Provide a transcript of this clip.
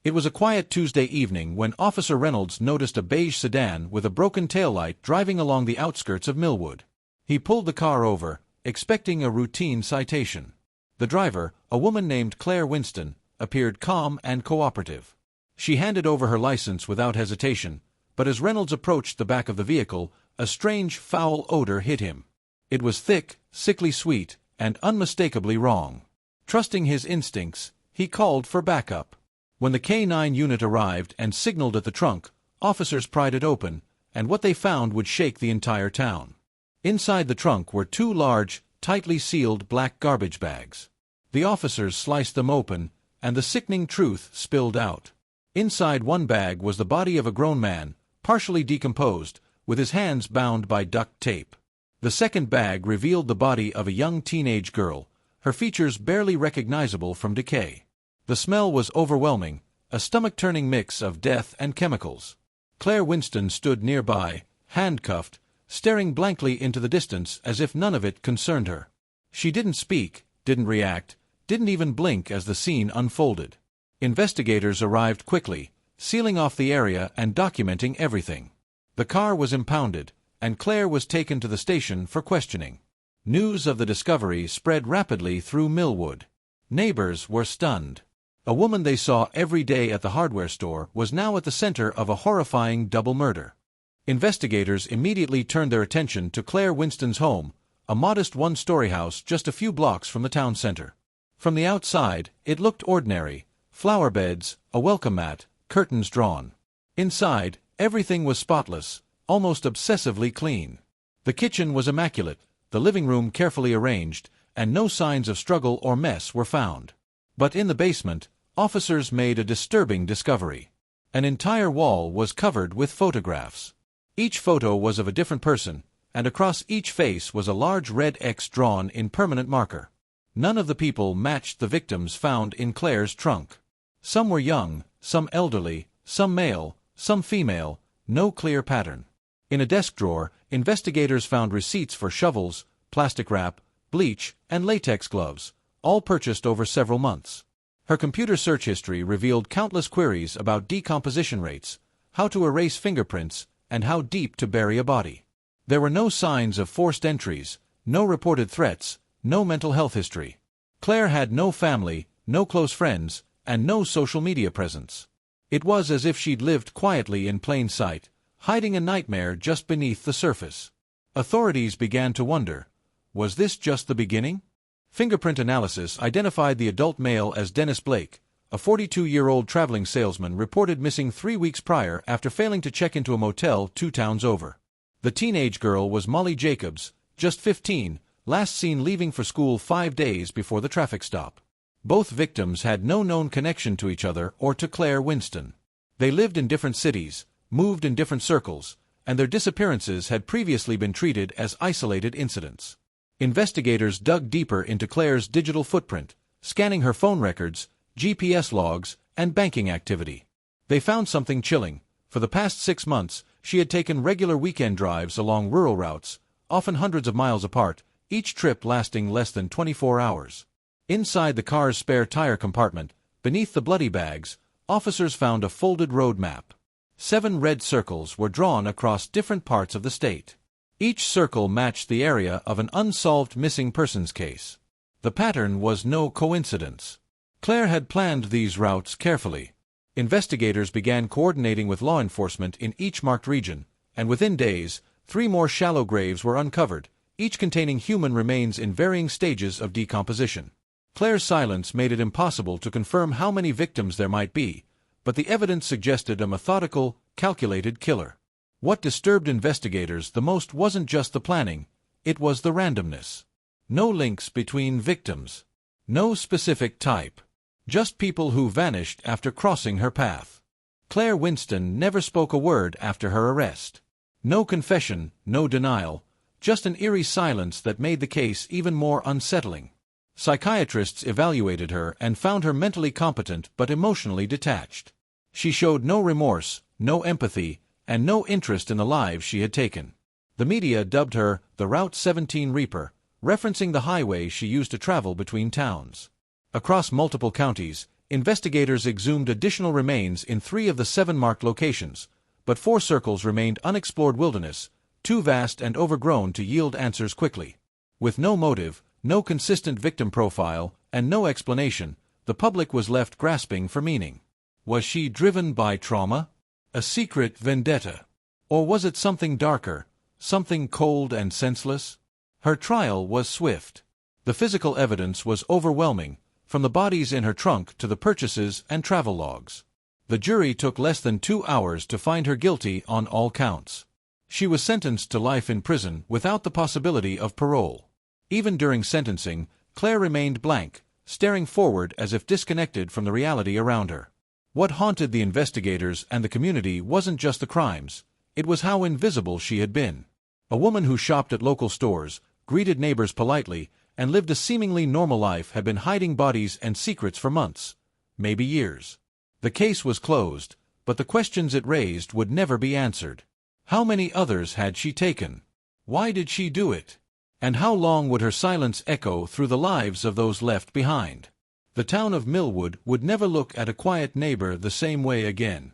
It was a quiet Tuesday evening when Officer Reynolds noticed a beige sedan with a broken taillight driving along the outskirts of Millwood. He pulled the car over, expecting a routine citation. The driver, a woman named Claire Winston, appeared calm and cooperative. She handed over her license without hesitation, but as Reynolds approached the back of the vehicle, a strange, foul odor hit him. It was thick, sickly sweet, and unmistakably wrong. Trusting his instincts, he called for backup. When the K9 unit arrived and signaled at the trunk, officers pried it open, and what they found would shake the entire town. Inside the trunk were two large, tightly sealed black garbage bags. The officers sliced them open, and the sickening truth spilled out. Inside one bag was the body of a grown man, partially decomposed, with his hands bound by duct tape. The second bag revealed the body of a young teenage girl, her features barely recognizable from decay. The smell was overwhelming, a stomach-turning mix of death and chemicals. Claire Winston stood nearby, handcuffed, staring blankly into the distance as if none of it concerned her. She didn't speak, didn't react, didn't even blink as the scene unfolded. Investigators arrived quickly, sealing off the area and documenting everything. The car was impounded, and Claire was taken to the station for questioning. News of the discovery spread rapidly through Millwood. Neighbors were stunned. A woman they saw every day at the hardware store was now at the center of a horrifying double murder. Investigators immediately turned their attention to Claire Winston's home, a modest one-story house just a few blocks from the town center. From the outside, it looked ordinary: flower beds, a welcome mat, curtains drawn. Inside, everything was spotless, almost obsessively clean. The kitchen was immaculate, the living room carefully arranged, and no signs of struggle or mess were found. But in the basement, officers made a disturbing discovery. An entire wall was covered with photographs. Each photo was of a different person, and across each face was a large red X drawn in permanent marker. None of the people matched the victims found in Claire's trunk. Some were young, some elderly, some male, some female, no clear pattern. In a desk drawer, investigators found receipts for shovels, plastic wrap, bleach, and latex gloves, all purchased over several months. Her computer search history revealed countless queries about decomposition rates, how to erase fingerprints, and how deep to bury a body. There were no signs of forced entries, no reported threats, no mental health history. Claire had no family, no close friends, and no social media presence. It was as if she'd lived quietly in plain sight, hiding a nightmare just beneath the surface. Authorities began to wonder, was this just the beginning? Fingerprint analysis identified the adult male as Dennis Blake, a 42-year-old traveling salesman reported missing 3 weeks prior after failing to check into a motel 2 towns over. The teenage girl was Molly Jacobs, just 15, last seen leaving for school 5 days before the traffic stop. Both victims had no known connection to each other or to Claire Winston. They lived in different cities, moved in different circles, and their disappearances had previously been treated as isolated incidents. Investigators dug deeper into Claire's digital footprint, scanning her phone records, GPS logs, and banking activity. They found something chilling. For the past 6 months, she had taken regular weekend drives along rural routes, often hundreds of miles apart, each trip lasting less than 24 hours. Inside the car's spare tire compartment, beneath the bloody bags, officers found a folded road map. 7 red circles were drawn across different parts of the state. Each circle matched the area of an unsolved missing persons case. The pattern was no coincidence. Claire had planned these routes carefully. Investigators began coordinating with law enforcement in each marked region, and within days, 3 more shallow graves were uncovered, each containing human remains in varying stages of decomposition. Claire's silence made it impossible to confirm how many victims there might be, but the evidence suggested a methodical, calculated killer. What disturbed investigators the most wasn't just the planning, it was the randomness. No links between victims. No specific type. Just people who vanished after crossing her path. Claire Winston never spoke a word after her arrest. No confession, no denial, just an eerie silence that made the case even more unsettling. Psychiatrists evaluated her and found her mentally competent but emotionally detached. She showed no remorse, no empathy, and no interest in the lives she had taken. The media dubbed her the Route 17 Reaper, referencing the highway she used to travel between towns. Across multiple counties, Investigators exhumed additional remains in 3 of the 7 marked locations, but 4 circles remained unexplored wilderness, too vast and overgrown to yield answers quickly. With no motive, no consistent victim profile, and no explanation, the public was left grasping for meaning. Was she driven by trauma? A secret vendetta? Or was it something darker, something cold and senseless? Her trial was swift. The physical evidence was overwhelming, from the bodies in her trunk to the purchases and travel logs. The jury took less than 2 hours to find her guilty on all counts. She was sentenced to life in prison without the possibility of parole. Even during sentencing, Claire remained blank, staring forward as if disconnected from the reality around her. What haunted the investigators and the community wasn't just the crimes, it was how invisible she had been. A woman who shopped at local stores, greeted neighbors politely, and lived a seemingly normal life had been hiding bodies and secrets for months, maybe years. The case was closed, but the questions it raised would never be answered. How many others had she taken? Why did she do it? And how long would her silence echo through the lives of those left behind? The town of Millwood would never look at a quiet neighbor the same way again.